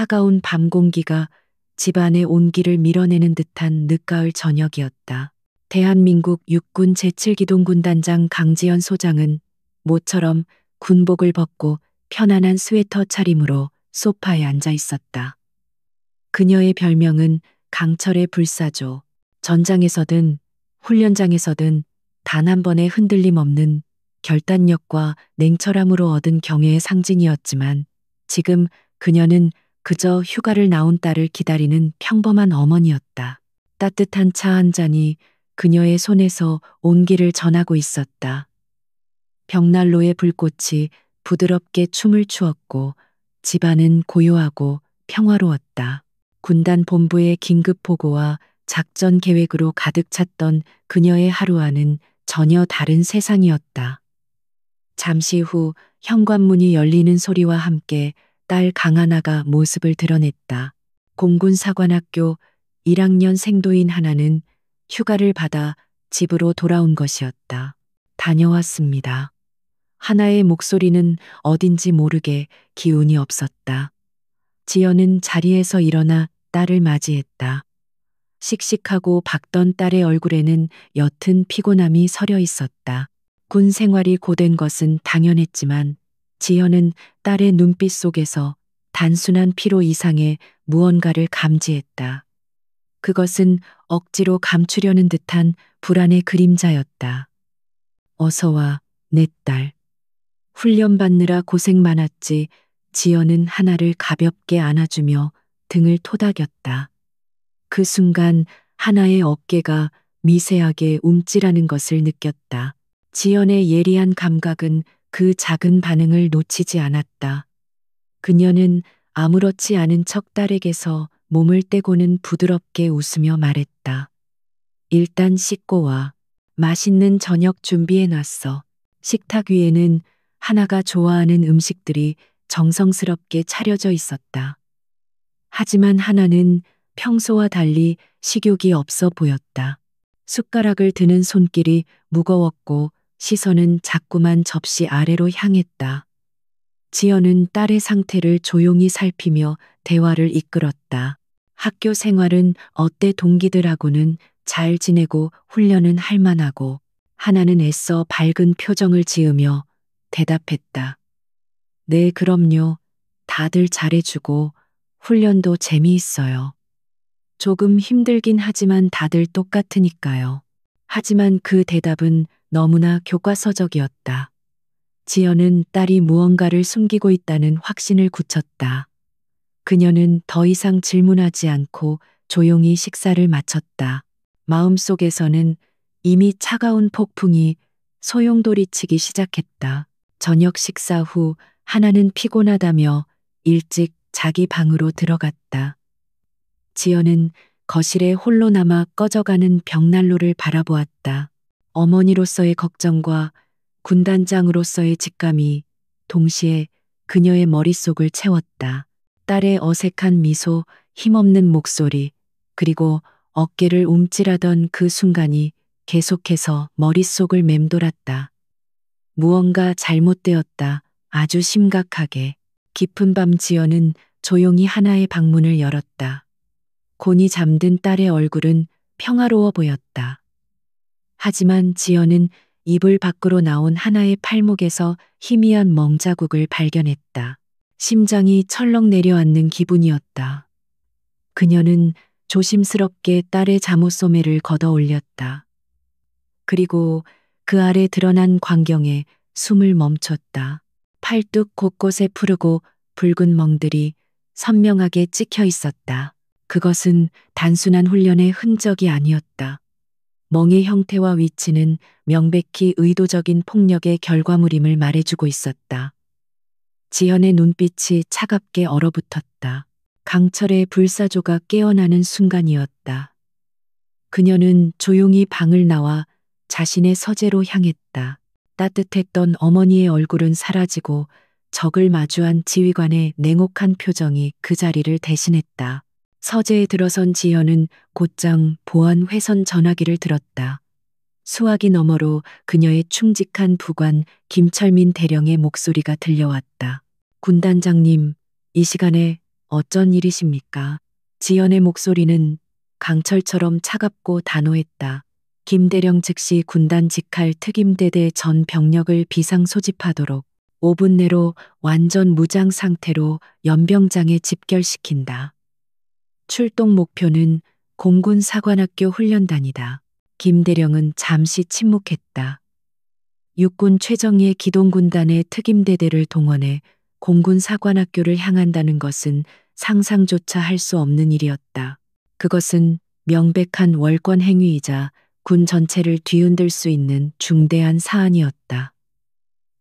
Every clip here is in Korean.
차가운 밤 공기가 집안의 온기를 밀어내는 듯한 늦가을 저녁이었다. 대한민국 육군 제7기동 군단장 강지연 소장은 모처럼 군복을 벗고 편안한 스웨터 차림으로 소파에 앉아 있었다. 그녀의 별명은 강철의 불사조. 전장에서든 훈련장에서든 단 한 번의 흔들림 없는 결단력과 냉철함으로 얻은 경애의 상징이었지만 지금 그녀는 그저 휴가를 나온 딸을 기다리는 평범한 어머니였다. 따뜻한 차 한 잔이 그녀의 손에서 온기를 전하고 있었다. 벽난로의 불꽃이 부드럽게 춤을 추었고 집안은 고요하고 평화로웠다. 군단 본부의 긴급 보고와 작전 계획으로 가득 찼던 그녀의 하루와는 전혀 다른 세상이었다. 잠시 후 현관문이 열리는 소리와 함께 딸 강하나가 모습을 드러냈다. 공군사관학교 1학년 생도인 하나는 휴가를 받아 집으로 돌아온 것이었다. 다녀왔습니다. 하나의 목소리는 어딘지 모르게 기운이 없었다. 지연은 자리에서 일어나 딸을 맞이했다. 씩씩하고 밝던 딸의 얼굴에는 옅은 피곤함이 서려 있었다. 군 생활이 고된 것은 당연했지만 지연은 딸의 눈빛 속에서 단순한 피로 이상의 무언가를 감지했다. 그것은 억지로 감추려는 듯한 불안의 그림자였다. 어서 와, 내 딸. 훈련 받느라 고생 많았지. 지연은 하나를 가볍게 안아주며 등을 토닥였다. 그 순간 하나의 어깨가 미세하게 움찔하는 것을 느꼈다. 지연의 예리한 감각은 그 작은 반응을 놓치지 않았다. 그녀는 아무렇지 않은 척 딸에게서 몸을 떼고는 부드럽게 웃으며 말했다. 일단 씻고 와. 맛있는 저녁 준비해놨어. 식탁 위에는 하나가 좋아하는 음식들이 정성스럽게 차려져 있었다. 하지만 하나는 평소와 달리 식욕이 없어 보였다. 숟가락을 드는 손길이 무거웠고 시선은 자꾸만 접시 아래로 향했다. 지연은 딸의 상태를 조용히 살피며 대화를 이끌었다. 학교 생활은 어때? 동기들하고는 잘 지내고 훈련은 할 만하고. 하나는 애써 밝은 표정을 지으며 대답했다. 네, 그럼요. 다들 잘해주고 훈련도 재미있어요. 조금 힘들긴 하지만 다들 똑같으니까요. 하지만 그 대답은 너무나 교과서적이었다. 지연은 딸이 무언가를 숨기고 있다는 확신을 굳혔다. 그녀는 더 이상 질문하지 않고 조용히 식사를 마쳤다. 마음속에서는 이미 차가운 폭풍이 소용돌이치기 시작했다. 저녁 식사 후 하나는 피곤하다며 일찍 자기 방으로 들어갔다. 지연은 거실에 홀로 남아 꺼져가는 벽난로를 바라보았다. 어머니로서의 걱정과 군단장으로서의 직감이 동시에 그녀의 머릿속을 채웠다. 딸의 어색한 미소, 힘없는 목소리, 그리고 어깨를 움찔하던 그 순간이 계속해서 머릿속을 맴돌았다. 무언가 잘못되었다. 아주 심각하게. 깊은 밤 지연은 조용히 하나의 방문을 열었다. 곤히 잠든 딸의 얼굴은 평화로워 보였다. 하지만 지연은 이불 밖으로 나온 하나의 팔목에서 희미한 멍자국을 발견했다. 심장이 철렁 내려앉는 기분이었다. 그녀는 조심스럽게 딸의 잠옷 소매를 걷어 올렸다. 그리고 그 아래 드러난 광경에 숨을 멈췄다. 팔뚝 곳곳에 푸르고 붉은 멍들이 선명하게 찍혀 있었다. 그것은 단순한 훈련의 흔적이 아니었다. 멍의 형태와 위치는 명백히 의도적인 폭력의 결과물임을 말해주고 있었다. 지연의 눈빛이 차갑게 얼어붙었다. 강철의 불사조가 깨어나는 순간이었다. 그녀는 조용히 방을 나와 자신의 서재로 향했다. 따뜻했던 어머니의 얼굴은 사라지고 적을 마주한 지휘관의 냉혹한 표정이 그 자리를 대신했다. 서재에 들어선 지연은 곧장 보안 회선 전화기를 들었다. 수화기 너머로 그녀의 충직한 부관 김철민 대령의 목소리가 들려왔다. 군단장님, 이 시간에 어쩐 일이십니까? 지연의 목소리는 강철처럼 차갑고 단호했다. 김대령 즉시 군단 직할 특임대대 전 병력을 비상 소집하도록 5분 내로 완전 무장 상태로 연병장에 집결시킨다. 출동 목표는 공군 사관학교 훈련단이다. 김대령은 잠시 침묵했다. 육군 최정예 기동군단의 특임대대를 동원해 공군 사관학교를 향한다는 것은 상상조차 할 수 없는 일이었다. 그것은 명백한 월권 행위이자 군 전체를 뒤흔들 수 있는 중대한 사안이었다.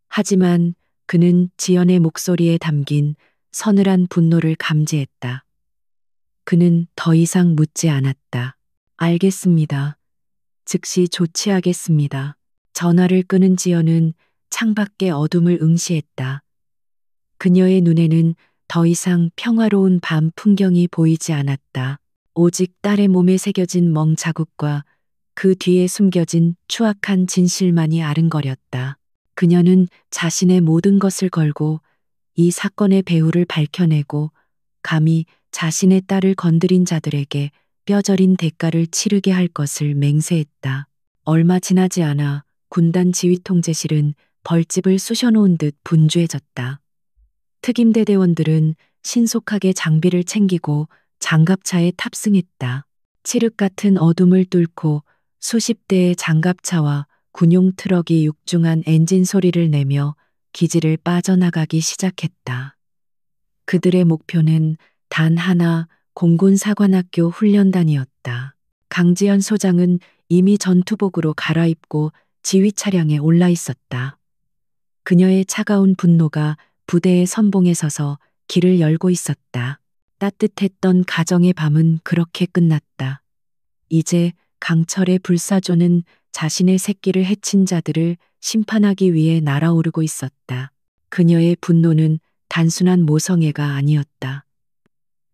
하지만 그는 지연의 목소리에 담긴 서늘한 분노를 감지했다. 그는 더 이상 묻지 않았다. 알겠습니다. 즉시 조치하겠습니다. 전화를 끊은 지연은 창밖의 어둠을 응시했다. 그녀의 눈에는 더 이상 평화로운 밤 풍경이 보이지 않았다. 오직 딸의 몸에 새겨진 멍 자국과 그 뒤에 숨겨진 추악한 진실만이 아른거렸다. 그녀는 자신의 모든 것을 걸고 이 사건의 배후를 밝혀내고 감히 자신의 딸을 건드린 자들에게 뼈저린 대가를 치르게 할 것을 맹세했다. 얼마 지나지 않아 군단 지휘통제실은 벌집을 쑤셔놓은 듯 분주해졌다. 특임대대원들은 신속하게 장비를 챙기고 장갑차에 탑승했다. 칠흑 같은 어둠을 뚫고 수십 대의 장갑차와 군용 트럭이 육중한 엔진 소리를 내며 기지를 빠져나가기 시작했다. 그들의 목표는 단 하나, 공군 사관학교 훈련단이었다. 강지연 소장은 이미 전투복으로 갈아입고 지휘 차량에 올라 있었다. 그녀의 차가운 분노가 부대의 선봉에 서서 길을 열고 있었다. 따뜻했던 가정의 밤은 그렇게 끝났다. 이제 강철의 불사조는 자신의 새끼를 해친 자들을 심판하기 위해 날아오르고 있었다. 그녀의 분노는 단순한 모성애가 아니었다.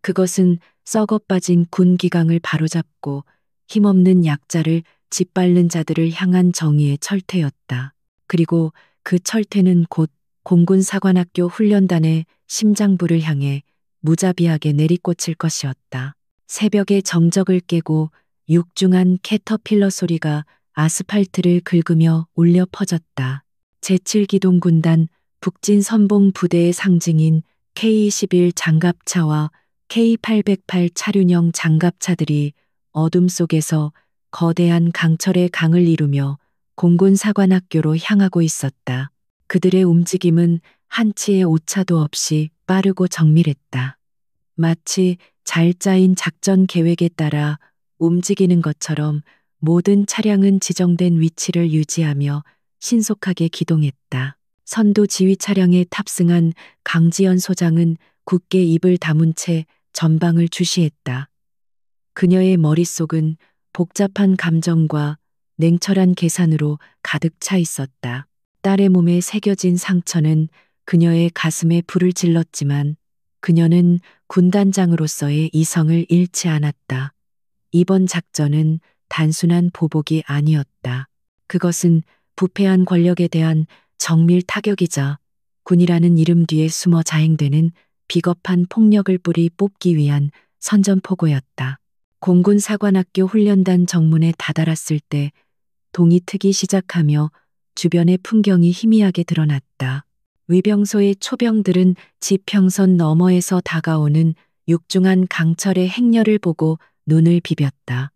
그것은 썩어 빠진 군 기강을 바로잡고 힘없는 약자를 짓밟는 자들을 향한 정의의 철퇴였다. 그리고 그 철퇴는 곧 공군 사관학교 훈련단의 심장부를 향해 무자비하게 내리꽂힐 것이었다. 새벽의 정적을 깨고 육중한 캐터필러 소리가 아스팔트를 긁으며 울려 퍼졌다. 제7기동군단 북진 선봉 부대의 상징인 K-21 장갑차와 K-808 차륜형 장갑차들이 어둠 속에서 거대한 강철의 강을 이루며 공군 사관학교로 향하고 있었다. 그들의 움직임은 한치의 오차도 없이 빠르고 정밀했다. 마치 잘 짜인 작전 계획에 따라 움직이는 것처럼 모든 차량은 지정된 위치를 유지하며 신속하게 기동했다. 선도 지휘 차량에 탑승한 강지연 소장은 굳게 입을 다문 채 전방을 주시했다. 그녀의 머릿속은 복잡한 감정과 냉철한 계산으로 가득 차 있었다. 딸의 몸에 새겨진 상처는 그녀의 가슴에 불을 질렀지만 그녀는 군단장으로서의 이성을 잃지 않았다. 이번 작전은 단순한 보복이 아니었다. 그것은 부패한 권력에 대한 정밀 타격이자 군이라는 이름 뒤에 숨어 자행되는 비겁한 폭력을 뿌리 뽑기 위한 선전포고였다. 공군 사관학교 훈련단 정문에 다다랐을 때 동이 트기 시작하며 주변의 풍경이 희미하게 드러났다. 위병소의 초병들은 지평선 너머에서 다가오는 육중한 강철의 행렬을 보고 눈을 비볐다.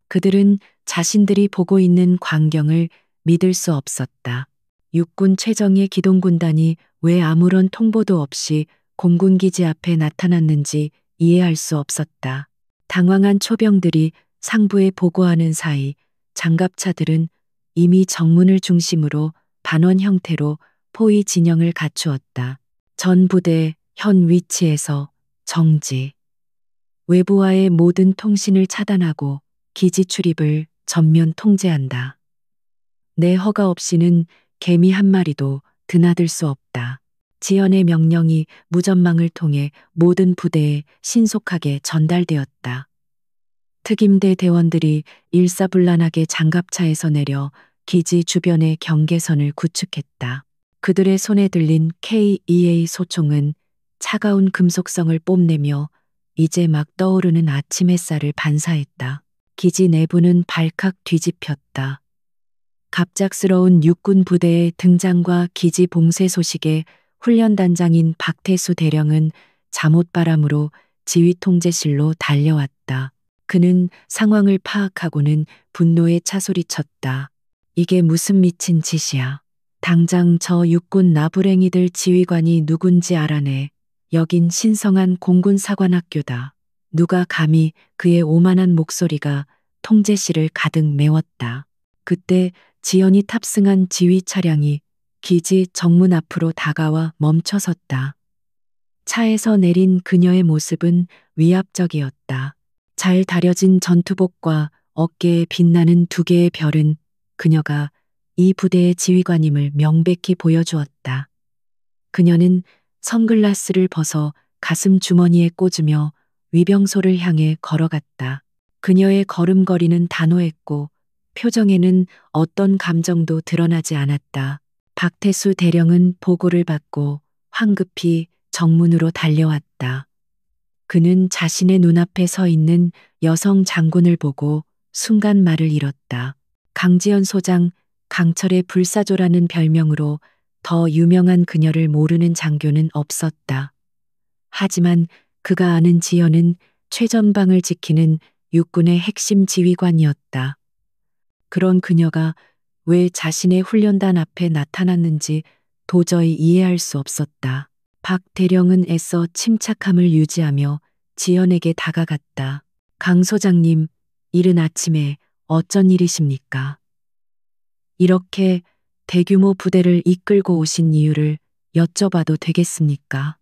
그들은 자신들이 보고 있는 광경을 믿을 수 없었다. 육군 최정예 기동군단이 왜 아무런 통보도 없이 공군기지 앞에 나타났는지 이해할 수 없었다. 당황한 초병들이 상부에 보고하는 사이 장갑차들은 이미 정문을 중심으로 반원 형태로 포위 진영을 갖추었다. 전 부대 현 위치에서 정지. 외부와의 모든 통신을 차단하고 기지 출입을 전면 통제한다. 내 허가 없이는 개미 한 마리도 드나들 수 없다. 지연의 명령이 무전망을 통해 모든 부대에 신속하게 전달되었다. 특임대 대원들이 일사불란하게 장갑차에서 내려 기지 주변의 경계선을 구축했다. 그들의 손에 들린 K-2A 소총은 차가운 금속성을 뽐내며 이제 막 떠오르는 아침 햇살을 반사했다. 기지 내부는 발칵 뒤집혔다. 갑작스러운 육군 부대의 등장과 기지 봉쇄 소식에 훈련단장인 박태수 대령은 잠옷바람으로 지휘 통제실로 달려왔다. 그는 상황을 파악하고는 분노에 차소리쳤다. 이게 무슨 미친 짓이야. 당장 저 육군 나부랭이들 지휘관이 누군지 알아내. 여긴 신성한 공군사관학교다. 누가 감히 그의 오만한 목소리가 통제실을 가득 메웠다. 그때 지연이 탑승한 지휘 차량이 기지 정문 앞으로 다가와 멈춰섰다. 차에서 내린 그녀의 모습은 위압적이었다. 잘 다려진 전투복과 어깨에 빛나는 두 개의 별은 그녀가 이 부대의 지휘관임을 명백히 보여주었다. 그녀는 선글라스를 벗어 가슴 주머니에 꽂으며 위병소를 향해 걸어갔다. 그녀의 걸음걸이는 단호했고 표정에는 어떤 감정도 드러나지 않았다. 박태수 대령은 보고를 받고 황급히 정문으로 달려왔다. 그는 자신의 눈앞에 서 있는 여성 장군을 보고 순간 말을 잃었다. 강지연 소장, 강철의 불사조라는 별명으로 더 유명한 그녀를 모르는 장교는 없었다. 하지만 그가 아는 지연은 최전방을 지키는 육군의 핵심 지휘관이었다. 그런 그녀가 왜 자신의 훈련단 앞에 나타났는지 도저히 이해할 수 없었다. 박 대령은 애써 침착함을 유지하며 지연에게 다가갔다. 강 소장님, 이른 아침에 어쩐 일이십니까? 이렇게 대규모 부대를 이끌고 오신 이유를 여쭤봐도 되겠습니까?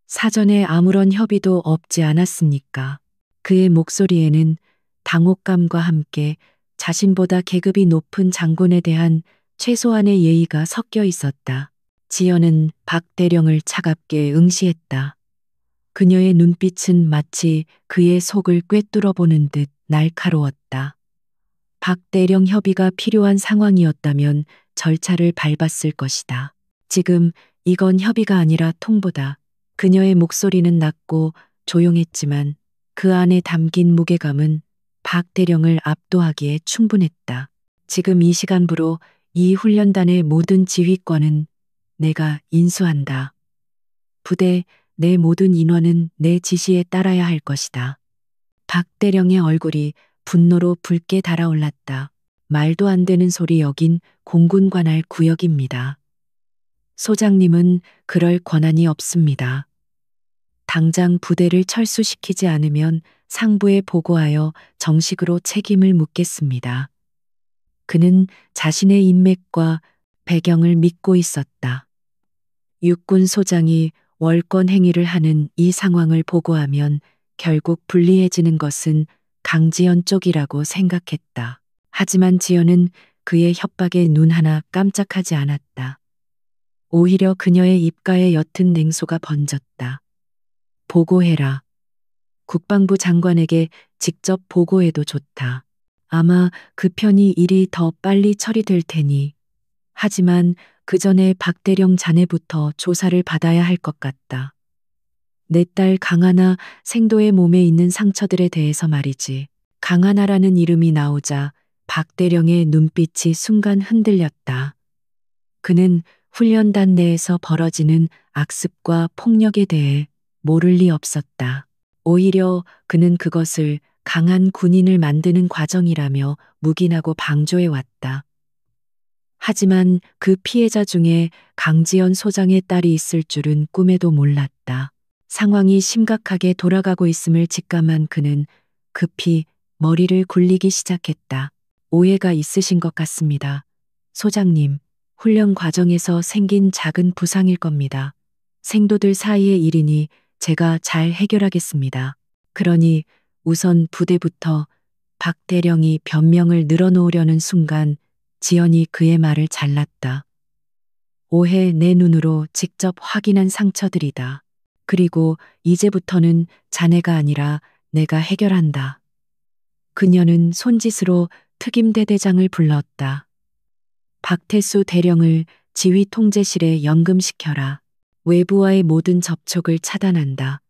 사전에 아무런 협의도 없지 않았습니까? 그의 목소리에는 당혹감과 함께 자신보다 계급이 높은 장군에 대한 최소한의 예의가 섞여 있었다. 지연은 박 대령을 차갑게 응시했다. 그녀의 눈빛은 마치 그의 속을 꿰뚫어 보는 듯 날카로웠다. 박 대령 협의가 필요한 상황이었다면 절차를 밟았을 것이다. 지금 이건 협의가 아니라 통보다. 그녀의 목소리는 낮고 조용했지만 그 안에 담긴 무게감은 박 대령을 압도하기에 충분했다. 지금 이 시간부로 이 훈련단의 모든 지휘권은 내가 인수한다. 부대 내 모든 인원은 내 지시에 따라야 할 것이다. 박 대령의 얼굴이 분노로 붉게 달아올랐다. 말도 안 되는 소리, 여긴 공군 관할 구역입니다. 소장님은 그럴 권한이 없습니다. 당장 부대를 철수시키지 않으면 상부에 보고하여 정식으로 책임을 묻겠습니다. 그는 자신의 인맥과 배경을 믿고 있었다. 육군 소장이 월권 행위를 하는 이 상황을 보고하면 결국 불리해지는 것은 강지연 쪽이라고 생각했다. 하지만 지연은 그의 협박에 눈 하나 깜짝하지 않았다. 오히려 그녀의 입가에 옅은 냉소가 번졌다. 보고해라. 국방부 장관에게 직접 보고해도 좋다. 아마 그 편이 일이 더 빨리 처리될 테니. 하지만 그 전에 박 대령 자네부터 조사를 받아야 할 것 같다. 내 딸 강하나 생도의 몸에 있는 상처들에 대해서 말이지. 강하나라는 이름이 나오자 박 대령의 눈빛이 순간 흔들렸다. 그는 훈련단 내에서 벌어지는 악습과 폭력에 대해 모를 리 없었다. 오히려 그는 그것을 강한 군인을 만드는 과정이라며 묵인하고 방조해 왔다. 하지만 그 피해자 중에 강지연 소장의 딸이 있을 줄은 꿈에도 몰랐다. 상황이 심각하게 돌아가고 있음을 직감한 그는 급히 머리를 굴리기 시작했다. 오해가 있으신 것 같습니다. 소장님, 훈련 과정에서 생긴 작은 부상일 겁니다. 생도들 사이의 일이니 제가 잘 해결하겠습니다. 그러니 우선 부대부터. 박 대령이 변명을 늘어놓으려는 순간 지연이 그의 말을 잘랐다. 오해 내 눈으로 직접 확인한 상처들이다. 그리고 이제부터는 자네가 아니라 내가 해결한다. 그녀는 손짓으로 특임대대장을 불렀다. 박태수 대령을 지휘 통제실에 연금시켜라. 외부와의 모든 접촉을 차단한다.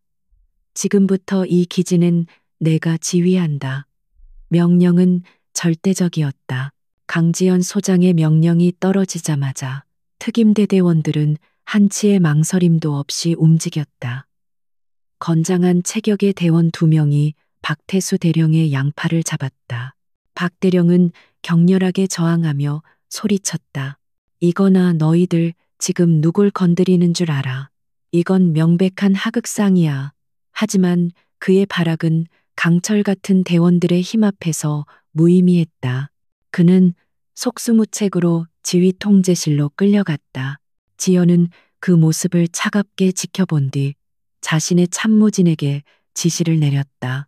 지금부터 이 기지는 내가 지휘한다. 명령은 절대적이었다. 강지연 소장의 명령이 떨어지자마자 특임대대원들은 한치의 망설임도 없이 움직였다. 건장한 체격의 대원 2명이 박태수 대령의 양팔을 잡았다. 박 대령은 격렬하게 저항하며 소리쳤다. 이거나 너희들 지금 누굴 건드리는 줄 알아. 이건 명백한 하극상이야. 하지만 그의 발악은 강철 같은 대원들의 힘 앞에서 무의미했다. 그는 속수무책으로 지휘 통제실로 끌려갔다. 지연은 그 모습을 차갑게 지켜본 뒤 자신의 참모진에게 지시를 내렸다.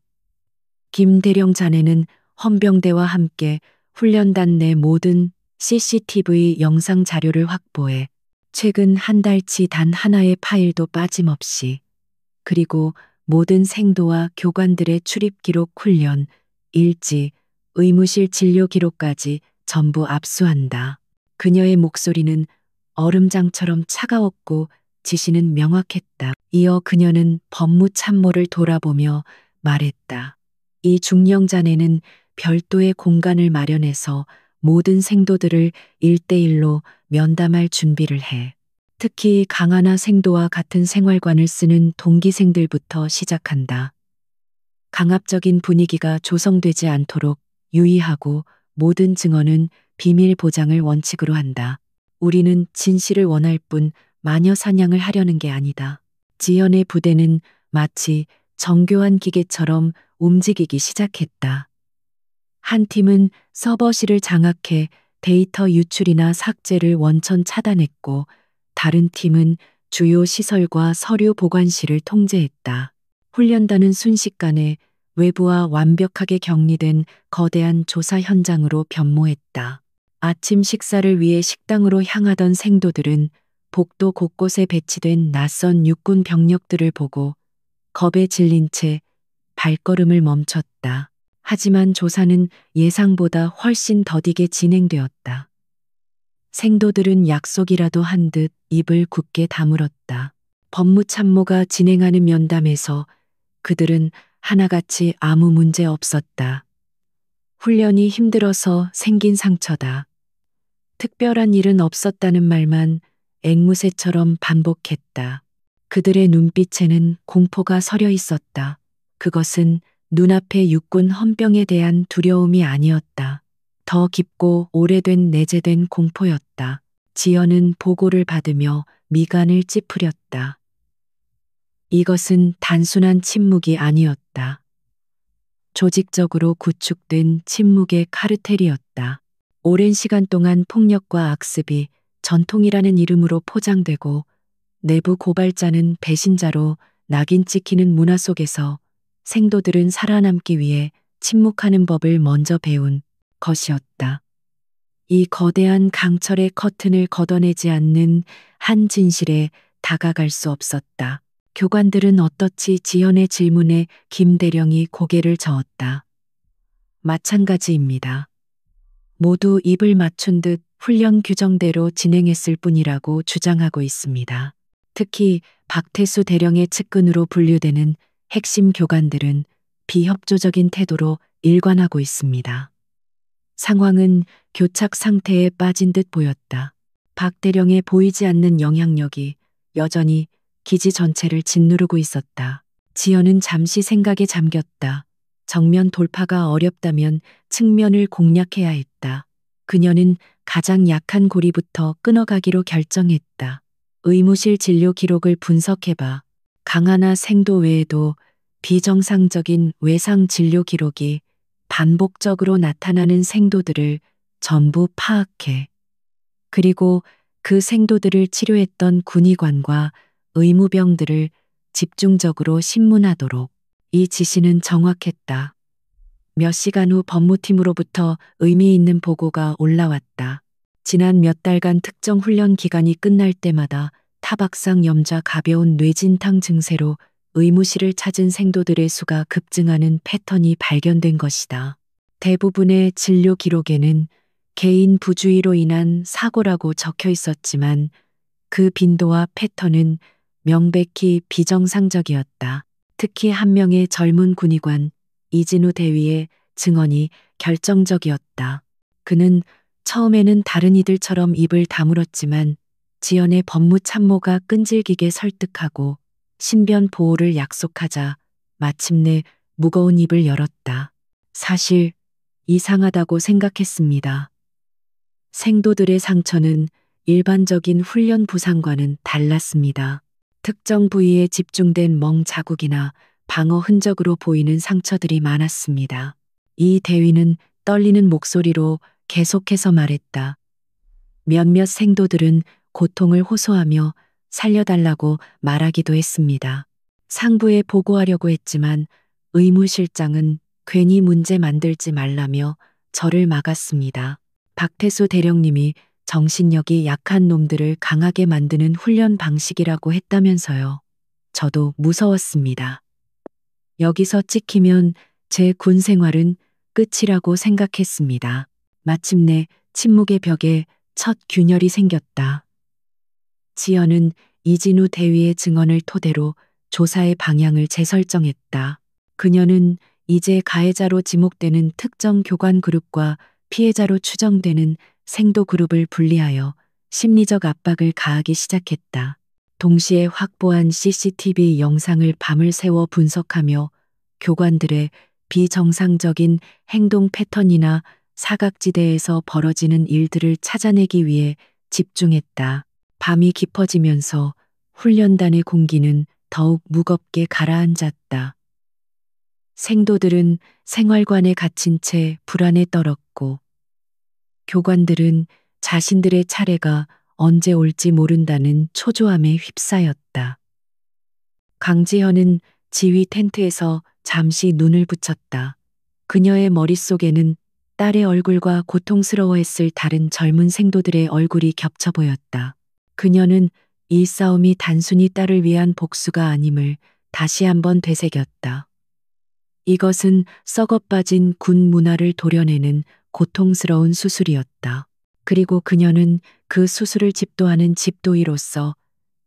김 대령 자네는 헌병대와 함께 훈련단 내 모든 CCTV 영상 자료를 확보해 최근 한 달치 단 하나의 파일도 빠짐없이, 그리고 모든 생도와 교관들의 출입 기록, 훈련, 일지, 의무실 진료 기록까지 전부 압수한다. 그녀의 목소리는 얼음장처럼 차가웠고 지시는 명확했다. 이어 그녀는 법무참모를 돌아보며 말했다. 이 중령자네는 별도의 공간을 마련해서 모든 생도들을 1대1로 면담할 준비를 해. 특히 강하나 생도와 같은 생활관을 쓰는 동기생들부터 시작한다. 강압적인 분위기가 조성되지 않도록 유의하고 모든 증언은 비밀 보장을 원칙으로 한다. 우리는 진실을 원할 뿐 마녀 사냥을 하려는 게 아니다. 지연의 부대는 마치 정교한 기계처럼 움직이기 시작했다. 한 팀은 서버실을 장악해 데이터 유출이나 삭제를 원천 차단했고, 다른 팀은 주요 시설과 서류 보관실을 통제했다. 훈련단은 순식간에 외부와 완벽하게 격리된 거대한 조사 현장으로 변모했다. 아침 식사를 위해 식당으로 향하던 생도들은 복도 곳곳에 배치된 낯선 육군 병력들을 보고 겁에 질린 채 발걸음을 멈췄다. 하지만 조사는 예상보다 훨씬 더디게 진행되었다. 생도들은 약속이라도 한 듯 입을 굳게 다물었다. 법무참모가 진행하는 면담에서 그들은 하나같이 아무 문제 없었다. 훈련이 힘들어서 생긴 상처다. 특별한 일은 없었다는 말만 앵무새처럼 반복했다. 그들의 눈빛에는 공포가 서려 있었다. 그것은 눈앞의 육군 헌병에 대한 두려움이 아니었다. 더 깊고 오래된 내재된 공포였다. 지연은 보고를 받으며 미간을 찌푸렸다. 이것은 단순한 침묵이 아니었다. 조직적으로 구축된 침묵의 카르텔이었다. 오랜 시간 동안 폭력과 악습이 전통이라는 이름으로 포장되고 내부 고발자는 배신자로 낙인 찍히는 문화 속에서 생도들은 살아남기 위해 침묵하는 법을 먼저 배운 것이었다. 이 거대한 강철의 커튼을 걷어내지 않는 한 진실에 다가갈 수 없었다. 교관들은 어떻지? 지연의 질문에 김 대령이 고개를 저었다. 마찬가지입니다. 모두 입을 맞춘 듯 훈련 규정대로 진행했을 뿐이라고 주장하고 있습니다. 특히 박태수 대령의 측근으로 분류되는 핵심 교관들은 비협조적인 태도로 일관하고 있습니다. 상황은 교착 상태에 빠진 듯 보였다. 박 대령의 보이지 않는 영향력이 여전히 기지 전체를 짓누르고 있었다. 지연은 잠시 생각에 잠겼다. 정면 돌파가 어렵다면 측면을 공략해야 했다. 그녀는 가장 약한 고리부터 끊어가기로 결정했다. 의무실 진료 기록을 분석해봐. 강하나 생도 외에도 비정상적인 외상 진료 기록이 반복적으로 나타나는 생도들을 전부 파악해. 그리고 그 생도들을 치료했던 군의관과 의무병들을 집중적으로 신문하도록. 이 지시는 정확했다. 몇 시간 후 법무팀으로부터 의미 있는 보고가 올라왔다. 지난 몇 달간 특정 훈련 기간이 끝날 때마다 타박상 염좌 가벼운 뇌진탕 증세로 의무실을 찾은 생도들의 수가 급증하는 패턴이 발견된 것이다. 대부분의 진료 기록에는 개인 부주의로 인한 사고라고 적혀 있었지만 그 빈도와 패턴은 명백히 비정상적이었다. 특히 한 명의 젊은 군의관 이진우 대위의 증언이 결정적이었다. 그는 처음에는 다른 이들처럼 입을 다물었지만 지연의 법무참모가 끈질기게 설득하고 신변 보호를 약속하자 마침내 무거운 입을 열었다. 사실 이상하다고 생각했습니다. 생도들의 상처는 일반적인 훈련 부상과는 달랐습니다. 특정 부위에 집중된 멍 자국이나 방어 흔적으로 보이는 상처들이 많았습니다. 이 대위는 떨리는 목소리로 계속해서 말했다. 몇몇 생도들은 고통을 호소하며 살려달라고 말하기도 했습니다. 상부에 보고하려고 했지만 의무실장은 괜히 문제 만들지 말라며 저를 막았습니다. 박태수 대령님이 정신력이 약한 놈들을 강하게 만드는 훈련 방식이라고 했다면서요. 저도 무서웠습니다. 여기서 찍히면 제 군 생활은 끝이라고 생각했습니다. 마침내 침묵의 벽에 첫 균열이 생겼다. 지연은 이진우 대위의 증언을 토대로 조사의 방향을 재설정했다. 그녀는 이제 가해자로 지목되는 특정 교관 그룹과 피해자로 추정되는 생도 그룹을 분리하여 심리적 압박을 가하기 시작했다. 동시에 확보한 CCTV 영상을 밤을 새워 분석하며 교관들의 비정상적인 행동 패턴이나 사각지대에서 벌어지는 일들을 찾아내기 위해 집중했다. 밤이 깊어지면서 훈련단의 공기는 더욱 무겁게 가라앉았다. 생도들은 생활관에 갇힌 채 불안에 떨었고, 교관들은 자신들의 차례가 언제 올지 모른다는 초조함에 휩싸였다. 강지현은 지휘 텐트에서 잠시 눈을 붙였다. 그녀의 머릿속에는 딸의 얼굴과 고통스러워했을 다른 젊은 생도들의 얼굴이 겹쳐 보였다. 그녀는 이 싸움이 단순히 딸을 위한 복수가 아님을 다시 한번 되새겼다. 이것은 썩어빠진 군 문화를 도려내는 고통스러운 수술이었다. 그리고 그녀는 그 수술을 집도하는 집도의로서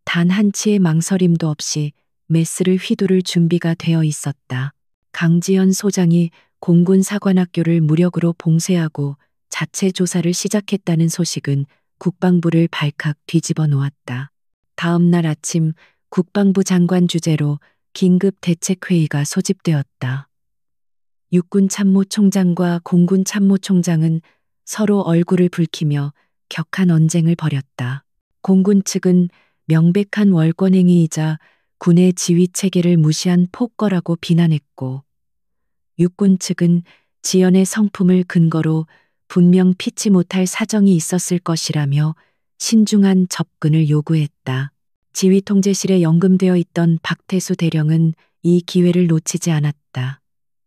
단 한치의 망설임도 없이 메스를 휘두를 준비가 되어 있었다. 강지연 소장이 공군 사관학교를 무력으로 봉쇄하고 자체 조사를 시작했다는 소식은 국방부를 발칵 뒤집어 놓았다. 다음 날 아침 국방부 장관 주재로 긴급 대책회의가 소집되었다. 육군 참모총장과 공군 참모총장은 서로 얼굴을 붉히며 격한 언쟁을 벌였다. 공군 측은 명백한 월권행위이자 군의 지휘 체계를 무시한 폭거라고 비난했고, 육군 측은 지연의 성품을 근거로 분명 피치 못할 사정이 있었을 것이라며 신중한 접근을 요구했다. 지휘 통제실에 연금되어 있던 박태수 대령은 이 기회를 놓치지 않았다.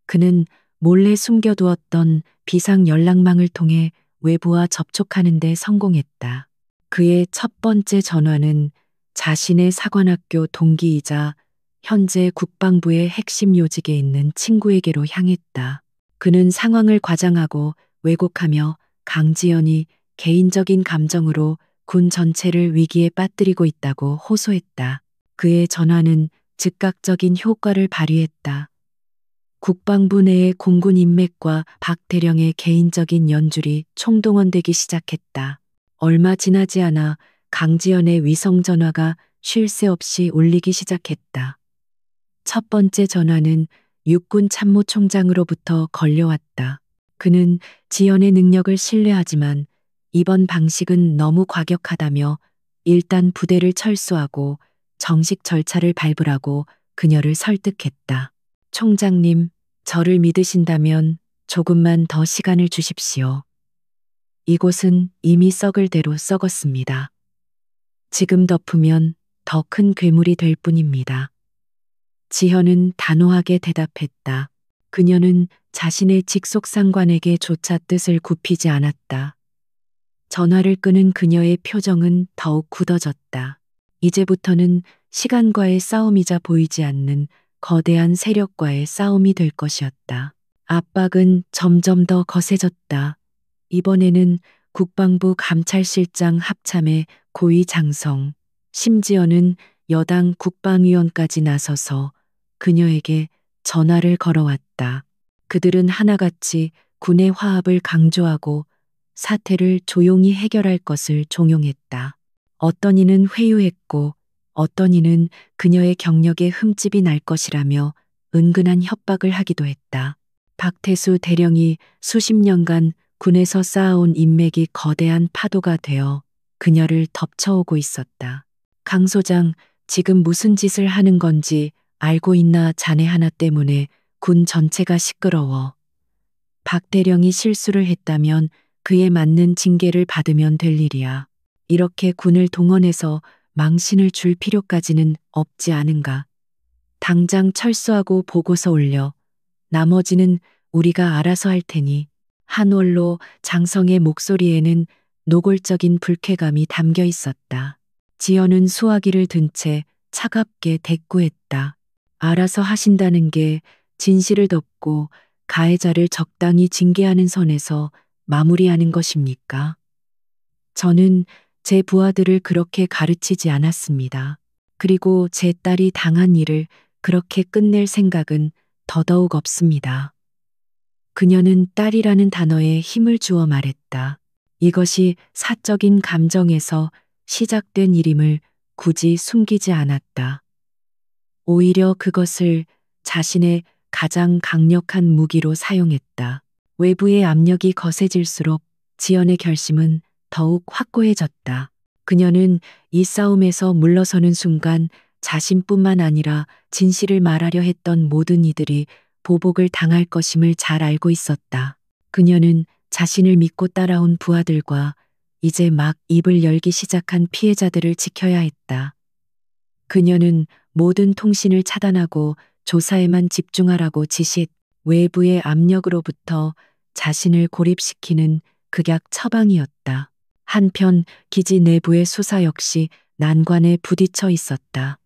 그는 몰래 숨겨두었던 비상 연락망을 통해 외부와 접촉하는 데 성공했다. 그의 첫 번째 전화는 자신의 사관학교 동기이자 현재 국방부의 핵심 요직에 있는 친구에게로 향했다. 그는 상황을 과장하고 왜곡하며 강지연이 개인적인 감정으로 군 전체를 위기에 빠뜨리고 있다고 호소했다. 그의 전화는 즉각적인 효과를 발휘했다. 국방부 내의 공군 인맥과 박 대령의 개인적인 연줄이 총동원되기 시작했다. 얼마 지나지 않아 강지연의 위성 전화가 쉴 새 없이 울리기 시작했다. 첫 번째 전화는 육군 참모총장으로부터 걸려왔다. 그는 지연의 능력을 신뢰하지만 이번 방식은 너무 과격하다며 일단 부대를 철수하고 정식 절차를 밟으라고 그녀를 설득했다. 총장님, 저를 믿으신다면 조금만 더 시간을 주십시오. 이곳은 이미 썩을 대로 썩었습니다. 지금 덮으면 더 큰 괴물이 될 뿐입니다. 지현은 단호하게 대답했다. 그녀는 자신의 직속 상관에게조차 뜻을 굽히지 않았다. 전화를 끄는 그녀의 표정은 더욱 굳어졌다. 이제부터는 시간과의 싸움이자 보이지 않는 거대한 세력과의 싸움이 될 것이었다. 압박은 점점 더 거세졌다. 이번에는 국방부 감찰실장 합참의 고위 장성, 심지어는 여당 국방위원까지 나서서 그녀에게 전화를 걸어왔다. 그들은 하나같이 군의 화합을 강조하고 사태를 조용히 해결할 것을 종용했다. 어떤 이는 회유했고 어떤 이는 그녀의 경력에 흠집이 날 것이라며 은근한 협박을 하기도 했다. 박태수 대령이 수십 년간 군에서 쌓아온 인맥이 거대한 파도가 되어 그녀를 덮쳐오고 있었다. 강 소장, 지금 무슨 짓을 하는 건지 알고 있나? 자네 하나 때문에 군 전체가 시끄러워. 박 대령이 실수를 했다면 그에 맞는 징계를 받으면 될 일이야. 이렇게 군을 동원해서 망신을 줄 필요까지는 없지 않은가. 당장 철수하고 보고서 올려. 나머지는 우리가 알아서 할 테니. 한월로 장성의 목소리에는 노골적인 불쾌감이 담겨 있었다. 지연은 수화기를 든 채 차갑게 대꾸했다. 알아서 하신다는 게 진실을 덮고 가해자를 적당히 징계하는 선에서 마무리하는 것입니까? 저는 제 부하들을 그렇게 가르치지 않았습니다. 그리고 제 딸이 당한 일을 그렇게 끝낼 생각은 더더욱 없습니다. 그녀는 딸이라는 단어에 힘을 주어 말했다. 이것이 사적인 감정에서 시작된 일임을 굳이 숨기지 않았다. 오히려 그것을 자신의 가장 강력한 무기로 사용했다. 외부의 압력이 거세질수록 지연의 결심은 더욱 확고해졌다. 그녀는 이 싸움에서 물러서는 순간 자신뿐만 아니라 진실을 말하려 했던 모든 이들이 보복을 당할 것임을 잘 알고 있었다. 그녀는 자신을 믿고 따라온 부하들과 이제 막 입을 열기 시작한 피해자들을 지켜야 했다. 그녀는 모든 통신을 차단하고 조사에만 집중하라고 지시했. 외부의 압력으로부터 자신을 고립시키는 극약 처방이었다. 한편 기지 내부의 수사 역시 난관에 부딪혀 있었다.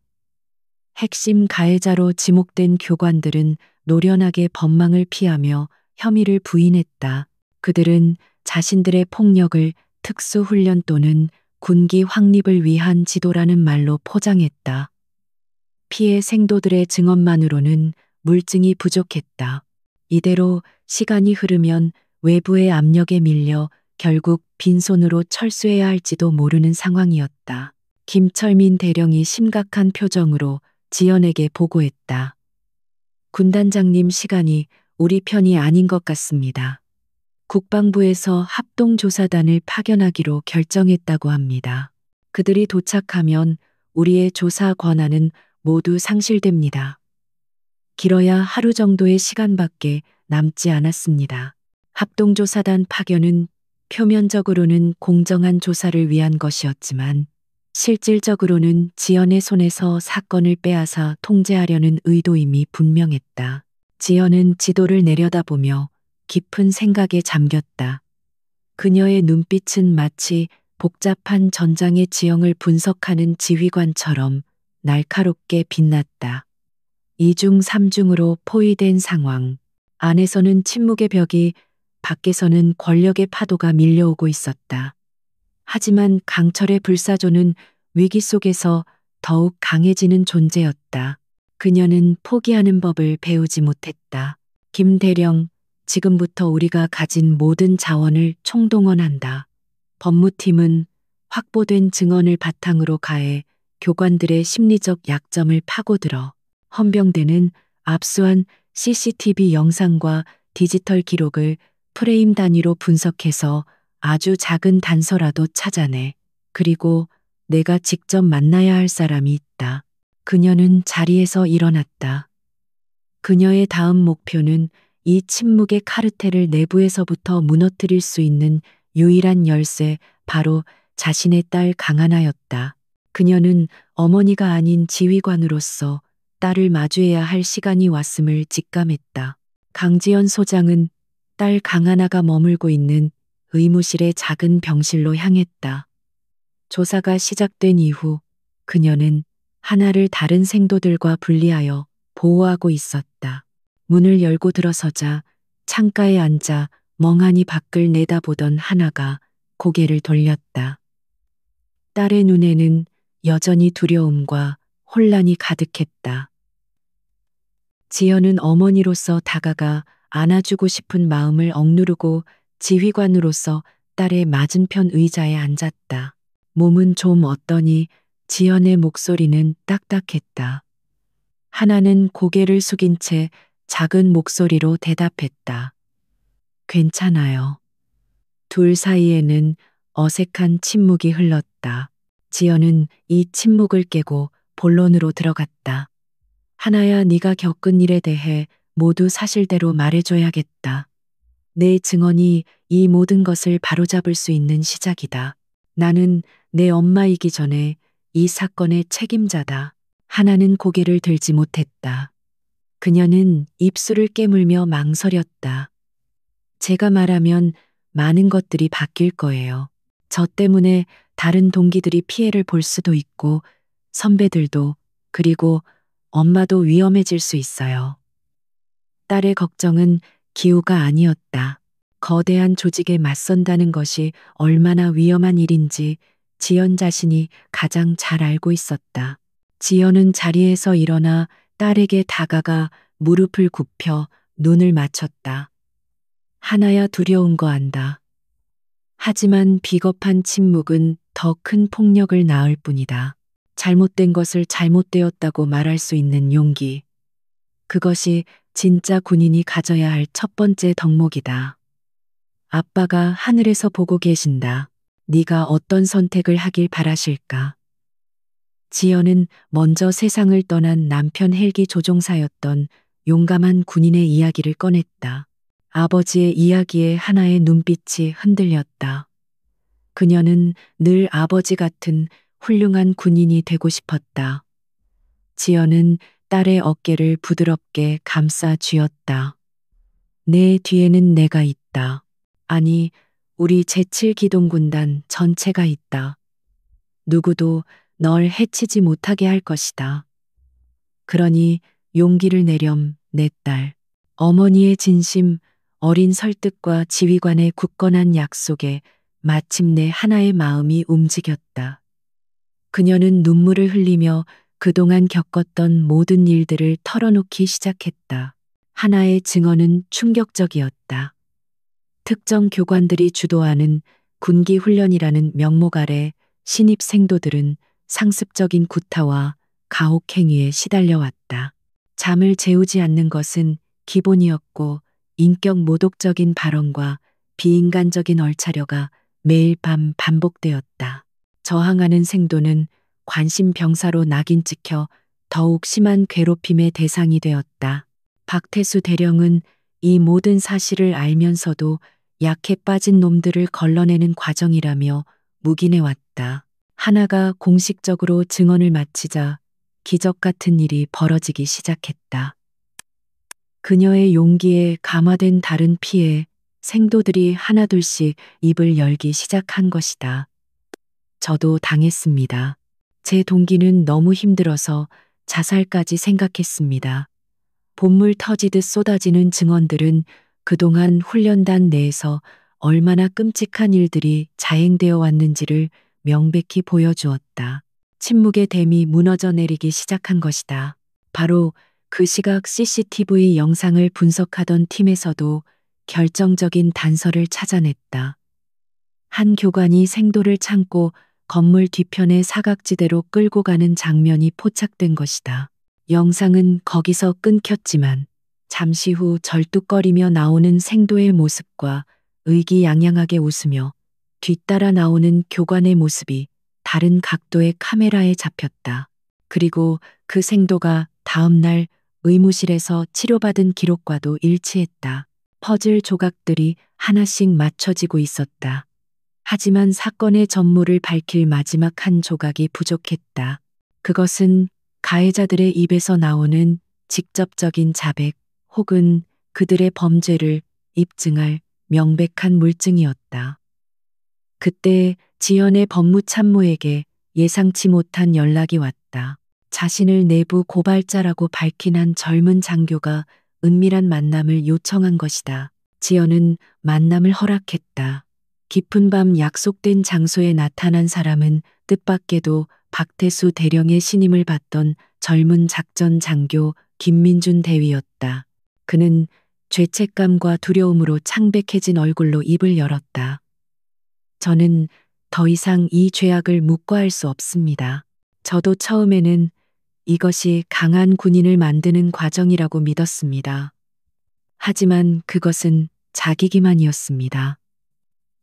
핵심 가해자로 지목된 교관들은 노련하게 법망을 피하며 혐의를 부인했다. 그들은 자신들의 폭력을 특수훈련 또는 군기 확립을 위한 지도라는 말로 포장했다. 피해 생도들의 증언만으로는 물증이 부족했다. 이대로 시간이 흐르면 외부의 압력에 밀려 결국 빈손으로 철수해야 할지도 모르는 상황이었다. 김철민 대령이 심각한 표정으로 지연에게 보고했다. 군단장님, 시간이 우리 편이 아닌 것 같습니다. 국방부에서 합동조사단을 파견하기로 결정했다고 합니다. 그들이 도착하면 우리의 조사 권한은 모두 상실됩니다. 길어야 하루 정도의 시간밖에 남지 않았습니다. 합동조사단 파견은 표면적으로는 공정한 조사를 위한 것이었지만 실질적으로는 지연의 손에서 사건을 빼앗아 통제하려는 의도임이 분명했다. 지연은 지도를 내려다보며 깊은 생각에 잠겼다. 그녀의 눈빛은 마치 복잡한 전장의 지형을 분석하는 지휘관처럼 날카롭게 빛났다. 2중 3중으로 포위된 상황. 안에서는 침묵의 벽이, 밖에서는 권력의 파도가 밀려오고 있었다. 하지만 강철의 불사조는 위기 속에서 더욱 강해지는 존재였다. 그녀는 포기하는 법을 배우지 못했다. 김 대령, 지금부터 우리가 가진 모든 자원을 총동원한다. 법무팀은 확보된 증언을 바탕으로 가해 교관들의 심리적 약점을 파고들어. 헌병대는 압수한 CCTV 영상과 디지털 기록을 프레임 단위로 분석해서 아주 작은 단서라도 찾아내. 그리고 내가 직접 만나야 할 사람이 있다. 그녀는 자리에서 일어났다. 그녀의 다음 목표는 이 침묵의 카르텔을 내부에서부터 무너뜨릴 수 있는 유일한 열쇠, 바로 자신의 딸 강하나였다. 그녀는 어머니가 아닌 지휘관으로서 딸을 마주해야 할 시간이 왔음을 직감했다. 강지연 소장은 딸 강하나가 머물고 있는 의무실의 작은 병실로 향했다. 조사가 시작된 이후 그녀는 하나를 다른 생도들과 분리하여 보호하고 있었다. 문을 열고 들어서자 창가에 앉아 멍하니 밖을 내다보던 하나가 고개를 돌렸다. 딸의 눈에는 여전히 두려움과 혼란이 가득했다. 지연은 어머니로서 다가가 안아주고 싶은 마음을 억누르고 지휘관으로서 딸의 맞은편 의자에 앉았다. 몸은 좀 어떠니 지연의 목소리는 딱딱했다. 하나는 고개를 숙인 채 작은 목소리로 대답했다. 괜찮아요. 둘 사이에는 어색한 침묵이 흘렀다. 지연은 이 침묵을 깨고 본론으로 들어갔다. 하나야, 네가 겪은 일에 대해 모두 사실대로 말해줘야겠다. 내 증언이 이 모든 것을 바로잡을 수 있는 시작이다. 나는 내 엄마이기 전에 이 사건의 책임자다. 하나는 고개를 들지 못했다. 그녀는 입술을 깨물며 망설였다. 제가 말하면 많은 것들이 바뀔 거예요. 저 때문에 다른 동기들이 피해를 볼 수도 있고 선배들도, 그리고 엄마도 위험해질 수 있어요. 딸의 걱정은 기우가 아니었다. 거대한 조직에 맞선다는 것이 얼마나 위험한 일인지 지연 자신이 가장 잘 알고 있었다. 지연은 자리에서 일어나 딸에게 다가가 무릎을 굽혀 눈을 맞췄다. 하나야, 두려운 거 안다. 하지만 비겁한 침묵은 더 큰 폭력을 낳을 뿐이다. 잘못된 것을 잘못되었다고 말할 수 있는 용기. 그것이 진짜 군인이 가져야 할 첫 번째 덕목이다. 아빠가 하늘에서 보고 계신다. 네가 어떤 선택을 하길 바라실까? 지연은 먼저 세상을 떠난 남편 헬기 조종사였던 용감한 군인의 이야기를 꺼냈다. 아버지의 이야기에 하나의 눈빛이 흔들렸다. 그녀는 늘 아버지 같은 훌륭한 군인이 되고 싶었다. 지연은 딸의 어깨를 부드럽게 감싸 쥐었다. 내 뒤에는 내가 있다. 아니, 우리 제7기동군단 전체가 있다. 누구도 널 해치지 못하게 할 것이다. 그러니 용기를 내렴, 내 딸. 어머니의 진심, 어린 설득과 지휘관의 굳건한 약속에 마침내 하나의 마음이 움직였다. 그녀는 눈물을 흘리며 그동안 겪었던 모든 일들을 털어놓기 시작했다. 하나의 증언은 충격적이었다. 특정 교관들이 주도하는 군기 훈련이라는 명목 아래 신입 생도들은 상습적인 구타와 가혹 행위에 시달려왔다. 잠을 재우지 않는 것은 기본이었고 인격 모독적인 발언과 비인간적인 얼차려가 매일 밤 반복되었다. 저항하는 생도는 관심 병사로 낙인 찍혀 더욱 심한 괴롭힘의 대상이 되었다. 박태수 대령은 이 모든 사실을 알면서도 약해 빠진 놈들을 걸러내는 과정이라며 묵인해왔다. 하나가 공식적으로 증언을 마치자 기적 같은 일이 벌어지기 시작했다. 그녀의 용기에 감화된 다른 피해 생도들이 하나둘씩 입을 열기 시작한 것이다. 저도 당했습니다. 제 동기는 너무 힘들어서 자살까지 생각했습니다. 본물 터지듯 쏟아지는 증언들은 그동안 훈련단 내에서 얼마나 끔찍한 일들이 자행되어 왔는지를 명백히 보여주었다. 침묵의 댐이 무너져 내리기 시작한 것이다. 바로 그 시각 CCTV 영상을 분석하던 팀에서도 결정적인 단서를 찾아냈다. 한 교관이 생도를 참고 건물 뒤편의 사각지대로 끌고 가는 장면이 포착된 것이다. 영상은 거기서 끊겼지만 잠시 후 절뚝거리며 나오는 생도의 모습과 의기양양하게 웃으며 뒤따라 나오는 교관의 모습이 다른 각도의 카메라에 잡혔다. 그리고 그 생도가 다음 날 의무실에서 치료받은 기록과도 일치했다. 퍼즐 조각들이 하나씩 맞춰지고 있었다. 하지만 사건의 전모를 밝힐 마지막 한 조각이 부족했다. 그것은 가해자들의 입에서 나오는 직접적인 자백 혹은 그들의 범죄를 입증할 명백한 물증이었다. 그때 지연의 법무참모에게 예상치 못한 연락이 왔다. 자신을 내부 고발자라고 밝힌 한 젊은 장교가 은밀한 만남을 요청한 것이다. 지연은 만남을 허락했다. 깊은 밤 약속된 장소에 나타난 사람은 뜻밖에도 박태수 대령의 신임을 받던 젊은 작전 장교 김민준 대위였다. 그는 죄책감과 두려움으로 창백해진 얼굴로 입을 열었다. 저는 더 이상 이 죄악을 묵과할 수 없습니다. 저도 처음에는 이것이 강한 군인을 만드는 과정이라고 믿었습니다. 하지만 그것은 자기기만이었습니다.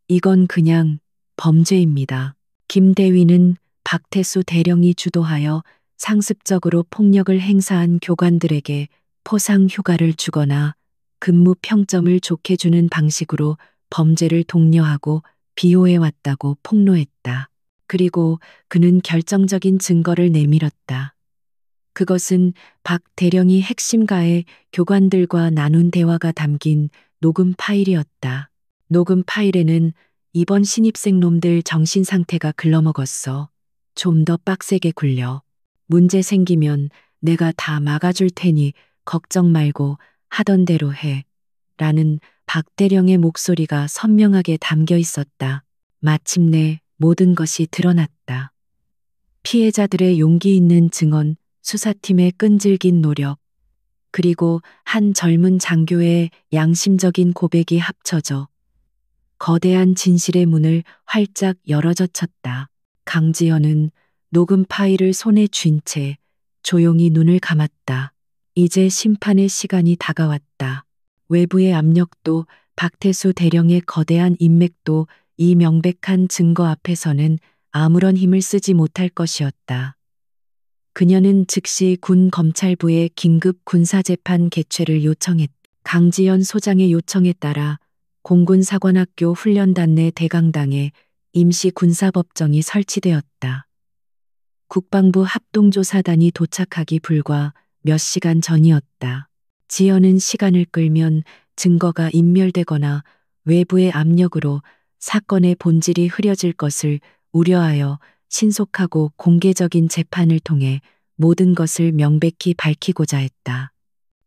이건 그냥 범죄입니다. 김 대위는 박태수 대령이 주도하여 상습적으로 폭력을 행사한 교관들에게 포상 휴가를 주거나 근무 평점을 좋게 주는 방식으로 범죄를 독려하고 비호해 왔다고 폭로했다. 그리고 그는 결정적인 증거를 내밀었다. 그것은 박 대령이 핵심가의 교관들과 나눈 대화가 담긴 녹음 파일이었다. 녹음 파일에는 이번 신입생 놈들 정신 상태가 글러먹었어. 좀 더 빡세게 굴려. 문제 생기면 내가 다 막아줄 테니 걱정 말고 하던 대로 해. 라는 박 대령의 목소리가 선명하게 담겨 있었다. 마침내 모든 것이 드러났다. 피해자들의 용기 있는 증언, 수사팀의 끈질긴 노력, 그리고 한 젊은 장교의 양심적인 고백이 합쳐져 거대한 진실의 문을 활짝 열어젖혔다. 강지연은 녹음 파일을 손에 쥔 채 조용히 눈을 감았다. 이제 심판의 시간이 다가왔다. 외부의 압력도 박태수 대령의 거대한 인맥도 이 명백한 증거 앞에서는 아무런 힘을 쓰지 못할 것이었다. 그녀는 즉시 군 검찰부에 긴급 군사재판 개최를 요청했다. 강지연 소장의 요청에 따라 공군사관학교 훈련단 내 대강당에 임시 군사법정이 설치되었다. 국방부 합동조사단이 도착하기 불과 몇 시간 전이었다. 지연은 시간을 끌면 증거가 인멸되거나 외부의 압력으로 사건의 본질이 흐려질 것을 우려하여 신속하고 공개적인 재판을 통해 모든 것을 명백히 밝히고자 했다.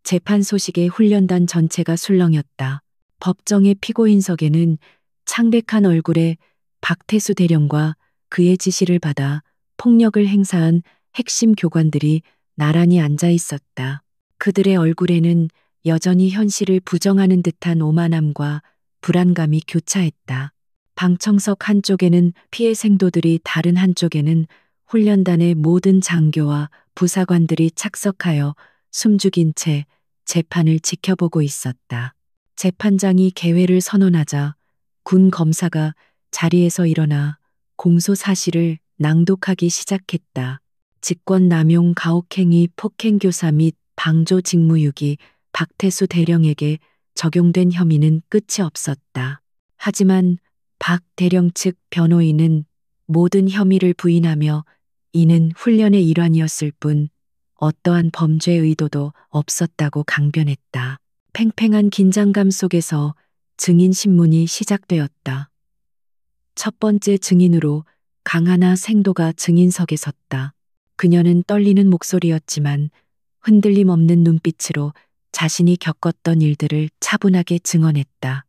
재판 소식에 훈련단 전체가 술렁였다. 법정의 피고인석에는 창백한 얼굴에 박태수 대령과 그의 지시를 받아 폭력을 행사한 핵심 교관들이 나란히 앉아 있었다. 그들의 얼굴에는 여전히 현실을 부정하는 듯한 오만함과 불안감이 교차했다. 방청석 한쪽에는 피해 생도들이, 다른 한쪽에는 훈련단의 모든 장교와 부사관들이 착석하여 숨죽인 채 재판을 지켜보고 있었다. 재판장이 개회를 선언하자 군 검사가 자리에서 일어나 공소 사실을 낭독하기 시작했다. 직권남용, 가혹행위, 폭행교사 및 방조 직무유기, 박태수 대령에게 적용된 혐의는 끝이 없었다. 하지만 박 대령 측 변호인은 모든 혐의를 부인하며 이는 훈련의 일환이었을 뿐 어떠한 범죄 의도도 없었다고 강변했다. 팽팽한 긴장감 속에서 증인 신문이 시작되었다. 첫 번째 증인으로 강하나 생도가 증인석에 섰다. 그녀는 떨리는 목소리였지만 흔들림 없는 눈빛으로 자신이 겪었던 일들을 차분하게 증언했다.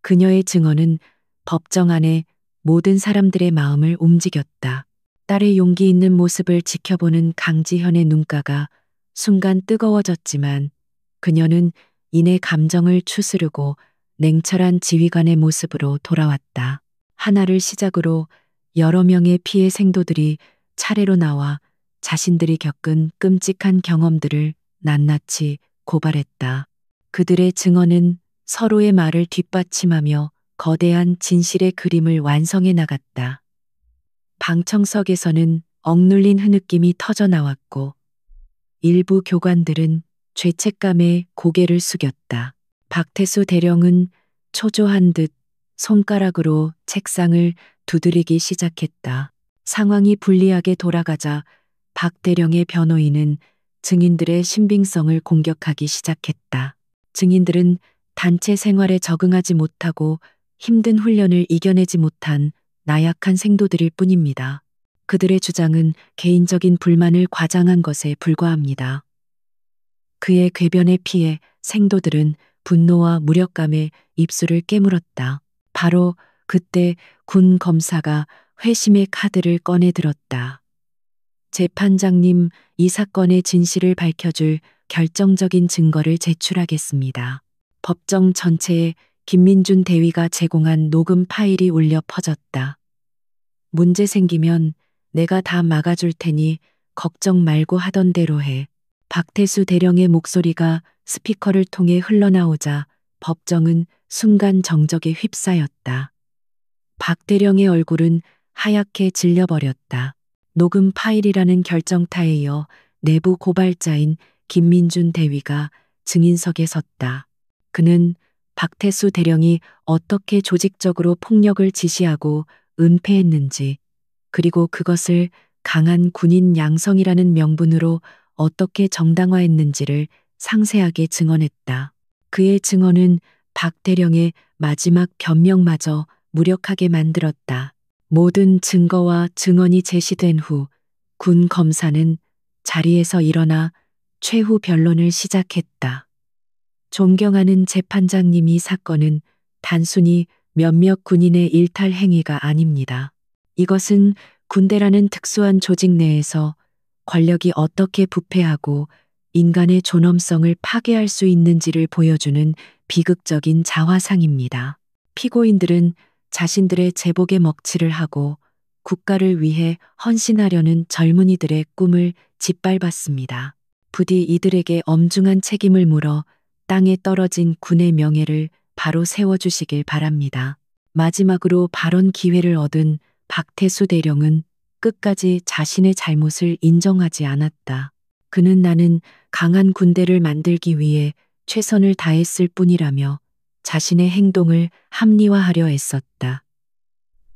그녀의 증언은 법정 안에 모든 사람들의 마음을 움직였다. 딸의 용기 있는 모습을 지켜보는 강지현의 눈가가 순간 뜨거워졌지만 그녀는 이내 감정을 추스르고 냉철한 지휘관의 모습으로 돌아왔다. 하나를 시작으로 여러 명의 피해 생도들이 차례로 나와 자신들이 겪은 끔찍한 경험들을 낱낱이 고발했다. 그들의 증언은 서로의 말을 뒷받침하며 거대한 진실의 그림을 완성해 나갔다. 방청석에서는 억눌린 흐느낌이 터져 나왔고 일부 교관들은 죄책감에 고개를 숙였다. 박태수 대령은 초조한 듯 손가락으로 책상을 두드리기 시작했다. 상황이 불리하게 돌아가자 박 대령의 변호인은 증인들의 신빙성을 공격하기 시작했다. 증인들은 단체 생활에 적응하지 못하고 힘든 훈련을 이겨내지 못한 나약한 생도들일 뿐입니다. 그들의 주장은 개인적인 불만을 과장한 것에 불과합니다. 그의 궤변에 피해 생도들은 분노와 무력감에 입술을 깨물었다. 바로 그때 군 검사가 회심의 카드를 꺼내 들었다. 재판장님, 이 사건의 진실을 밝혀줄 결정적인 증거를 제출하겠습니다. 법정 전체에 김민준 대위가 제공한 녹음 파일이 울려 퍼졌다. 문제 생기면 내가 다 막아줄 테니 걱정 말고 하던 대로 해. 박태수 대령의 목소리가 스피커를 통해 흘러나오자 법정은 순간 정적에 휩싸였다. 박 대령의 얼굴은 하얗게 질려버렸다. 녹음 파일이라는 결정타에 이어 내부 고발자인 김민준 대위가 증인석에 섰다. 그는 박태수 대령이 어떻게 조직적으로 폭력을 지시하고 은폐했는지, 그리고 그것을 강한 군인 양성이라는 명분으로 어떻게 정당화했는지를 상세하게 증언했다. 그의 증언은 박 대령의 마지막 변명마저 무력하게 만들었다. 모든 증거와 증언이 제시된 후 군 검사는 자리에서 일어나 최후 변론을 시작했다. 존경하는 재판장님, 이 사건은 단순히 몇몇 군인의 일탈 행위가 아닙니다. 이것은 군대라는 특수한 조직 내에서 권력이 어떻게 부패하고 인간의 존엄성을 파괴할 수 있는지를 보여주는 비극적인 자화상입니다. 피고인들은 자신들의 제복에 먹칠을 하고 국가를 위해 헌신하려는 젊은이들의 꿈을 짓밟았습니다. 부디 이들에게 엄중한 책임을 물어 땅에 떨어진 군의 명예를 바로 세워주시길 바랍니다. 마지막으로 발언 기회를 얻은 박태수 대령은 끝까지 자신의 잘못을 인정하지 않았다. 그는 나는 강한 군대를 만들기 위해 최선을 다했을 뿐이라며 자신의 행동을 합리화하려 애썼다.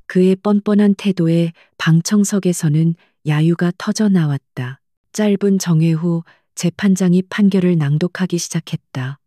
그의 뻔뻔한 태도에 방청석에서는 야유가 터져 나왔다. 짧은 정회 후 재판장이 판결을 낭독하기 시작했다.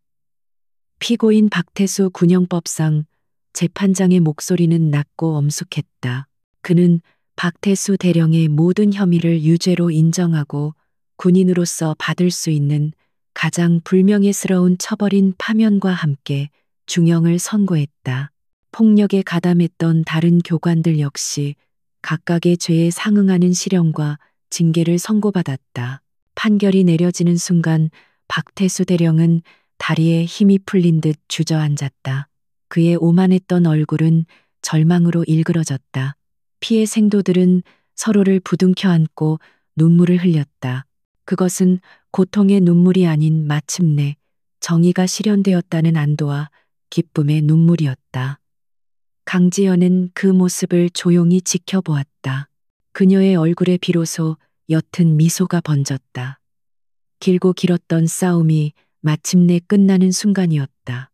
피고인 박태수 군형법상 재판장의 목소리는 낮고 엄숙했다. 그는 박태수 대령의 모든 혐의를 유죄로 인정하고 군인으로서 받을 수 있는 가장 불명예스러운 처벌인 파면과 함께 중형을 선고했다. 폭력에 가담했던 다른 교관들 역시 각각의 죄에 상응하는 실형과 징계를 선고받았다. 판결이 내려지는 순간 박태수 대령은 다리에 힘이 풀린 듯 주저앉았다. 그의 오만했던 얼굴은 절망으로 일그러졌다. 피해 생도들은 서로를 부둥켜 안고 눈물을 흘렸다. 그것은 고통의 눈물이 아닌 마침내 정의가 실현되었다는 안도와 기쁨의 눈물이었다. 강지연은 그 모습을 조용히 지켜보았다. 그녀의 얼굴에 비로소 옅은 미소가 번졌다. 길고 길었던 싸움이 마침내 끝나는 순간이었다.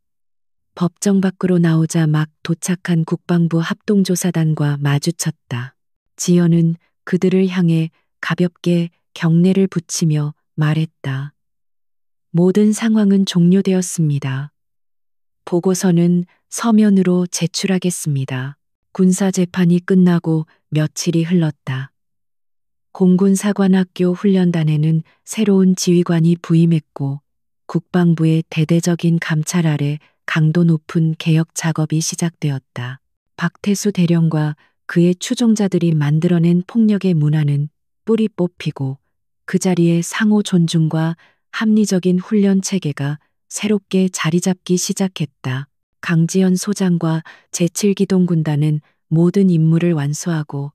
법정 밖으로 나오자 막 도착한 국방부 합동조사단과 마주쳤다. 지연은 그들을 향해 가볍게 경례를 붙이며 말했다. 모든 상황은 종료되었습니다. 보고서는 서면으로 제출하겠습니다. 군사재판이 끝나고 며칠이 흘렀다. 공군사관학교 훈련단에는 새로운 지휘관이 부임했고 국방부의 대대적인 감찰 아래 강도 높은 개혁 작업이 시작되었다. 박태수 대령과 그의 추종자들이 만들어낸 폭력의 문화는 뿌리 뽑히고 그 자리에 상호 존중과 합리적인 훈련 체계가 새롭게 자리 잡기 시작했다. 강지연 소장과 제7기동 군단은 모든 임무를 완수하고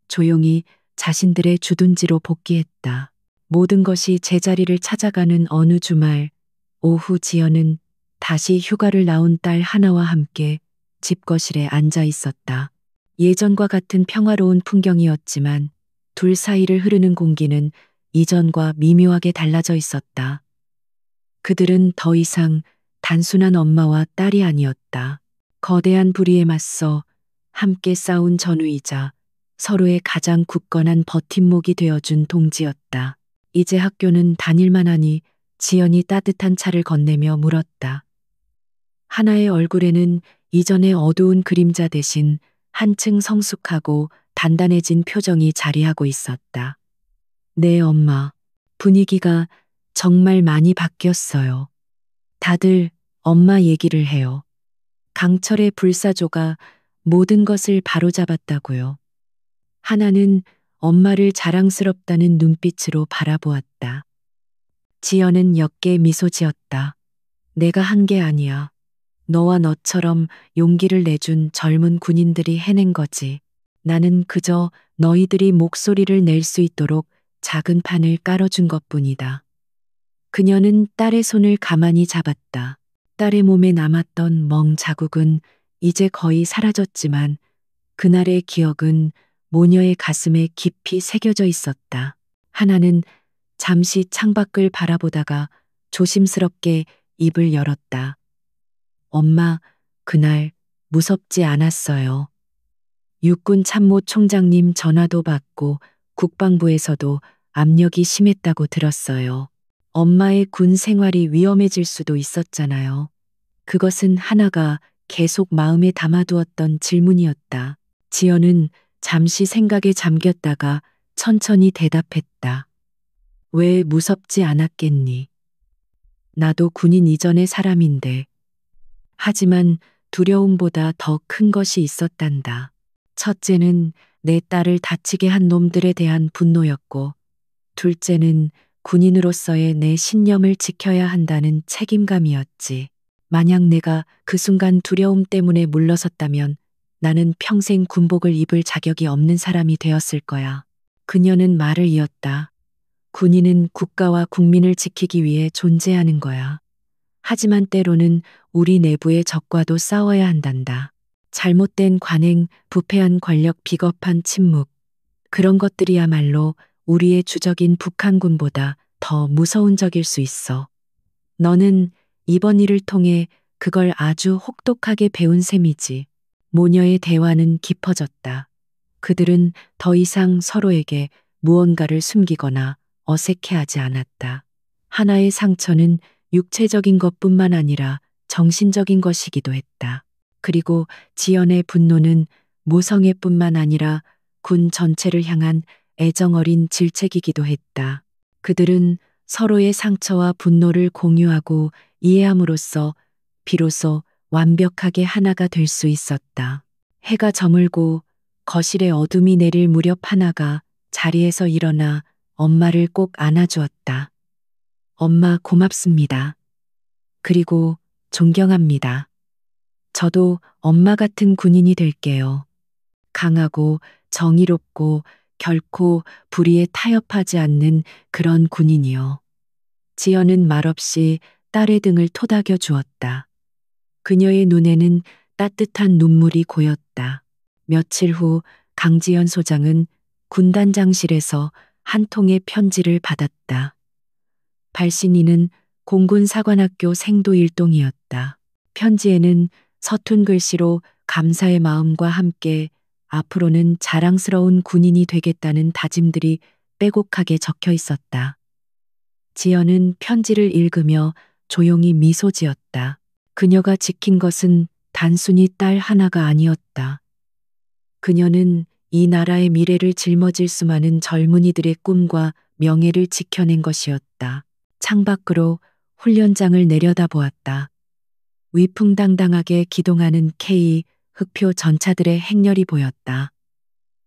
조용히 자신들의 주둔지로 복귀했다. 모든 것이 제자리를 찾아가는 어느 주말 오후, 지연은 다시 휴가를 나온 딸 하나와 함께 집거실에 앉아 있었다. 예전과 같은 평화로운 풍경이었지만 둘 사이를 흐르는 공기는 이전과 미묘하게 달라져 있었다. 그들은 더 이상 단순한 엄마와 딸이 아니었다. 거대한 불의에 맞서 함께 싸운 전우이자 서로의 가장 굳건한 버팀목이 되어준 동지였다. 이제 학교는 다닐만 하니 지연이 따뜻한 차를 건네며 물었다. 하나의 얼굴에는 이전의 어두운 그림자 대신 한층 성숙하고 단단해진 표정이 자리하고 있었다. 네, 엄마. 분위기가 정말 많이 바뀌었어요. 다들 엄마 얘기를 해요. 강철의 불사조가 모든 것을 바로잡았다고요. 하나는 엄마를 자랑스럽다는 눈빛으로 바라보았다. 지연은 역게 미소 지었다. 내가 한 게 아니야. 너와 너처럼 용기를 내준 젊은 군인들이 해낸 거지. 나는 그저 너희들이 목소리를 낼 수 있도록 작은 판을 깔아준 것뿐이다. 그녀는 딸의 손을 가만히 잡았다. 딸의 몸에 남았던 멍 자국은 이제 거의 사라졌지만 그날의 기억은 모녀의 가슴에 깊이 새겨져 있었다. 하나는 잠시 창밖을 바라보다가 조심스럽게 입을 열었다. 엄마, 그날 무섭지 않았어요. 육군 참모 총장님 전화도 받고 국방부에서도 압력이 심했다고 들었어요. 엄마의 군 생활이 위험해질 수도 있었잖아요. 그것은 하나가 계속 마음에 담아두었던 질문이었다. 지연은 잠시 생각에 잠겼다가 천천히 대답했다. 왜 무섭지 않았겠니? 나도 군인 이전의 사람인데. 하지만 두려움보다 더 큰 것이 있었단다. 첫째는 내 딸을 다치게 한 놈들에 대한 분노였고, 둘째는 군인으로서의 내 신념을 지켜야 한다는 책임감이었지. 만약 내가 그 순간 두려움 때문에 물러섰다면 나는 평생 군복을 입을 자격이 없는 사람이 되었을 거야. 그녀는 말을 이었다. 군인은 국가와 국민을 지키기 위해 존재하는 거야. 하지만 때로는 우리 내부의 적과도 싸워야 한단다. 잘못된 관행, 부패한 권력, 비겁한 침묵. 그런 것들이야말로 우리의 주적인 북한군보다 더 무서운 적일 수 있어. 너는 이번 일을 통해 그걸 아주 혹독하게 배운 셈이지. 모녀의 대화는 깊어졌다. 그들은 더 이상 서로에게 무언가를 숨기거나 어색해하지 않았다. 하나의 상처는 육체적인 것뿐만 아니라 정신적인 것이기도 했다. 그리고 지연의 분노는 모성애뿐만 아니라 군 전체를 향한 애정어린 질책이기도 했다. 그들은 서로의 상처와 분노를 공유하고 이해함으로써 비로소 완벽하게 하나가 될 수 있었다. 해가 저물고 거실에 어둠이 내릴 무렵 하나가 자리에서 일어나 엄마를 꼭 안아주었다. 엄마 고맙습니다. 그리고 존경합니다. 저도 엄마 같은 군인이 될게요. 강하고 정의롭고 결코 불의에 타협하지 않는 그런 군인이요. 지연은 말없이 딸의 등을 토닥여 주었다. 그녀의 눈에는 따뜻한 눈물이 고였다. 며칠 후 강지연 소장은 군단장실에서 한 통의 편지를 받았다. 발신인은 공군사관학교 생도일동이었다. 편지에는 서툰 글씨로 감사의 마음과 함께 앞으로는 자랑스러운 군인이 되겠다는 다짐들이 빼곡하게 적혀 있었다. 지연은 편지를 읽으며 조용히 미소 지었다. 그녀가 지킨 것은 단순히 딸 하나가 아니었다. 그녀는 이 나라의 미래를 짊어질 수많은 젊은이들의 꿈과 명예를 지켜낸 것이었다. 창밖으로 훈련장을 내려다보았다. 위풍당당하게 기동하는 K 흑표 전차들의 행렬이 보였다.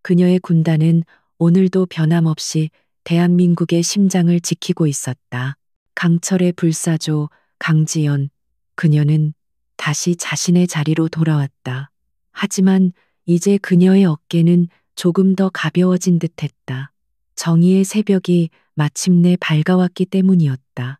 그녀의 군단은 오늘도 변함없이 대한민국의 심장을 지키고 있었다. 강철의 불사조 강지연, 그녀는 다시 자신의 자리로 돌아왔다. 하지만 이제 그녀의 어깨는 조금 더 가벼워진 듯했다. 정의의 새벽이 마침내 밝아왔기 때문이었다.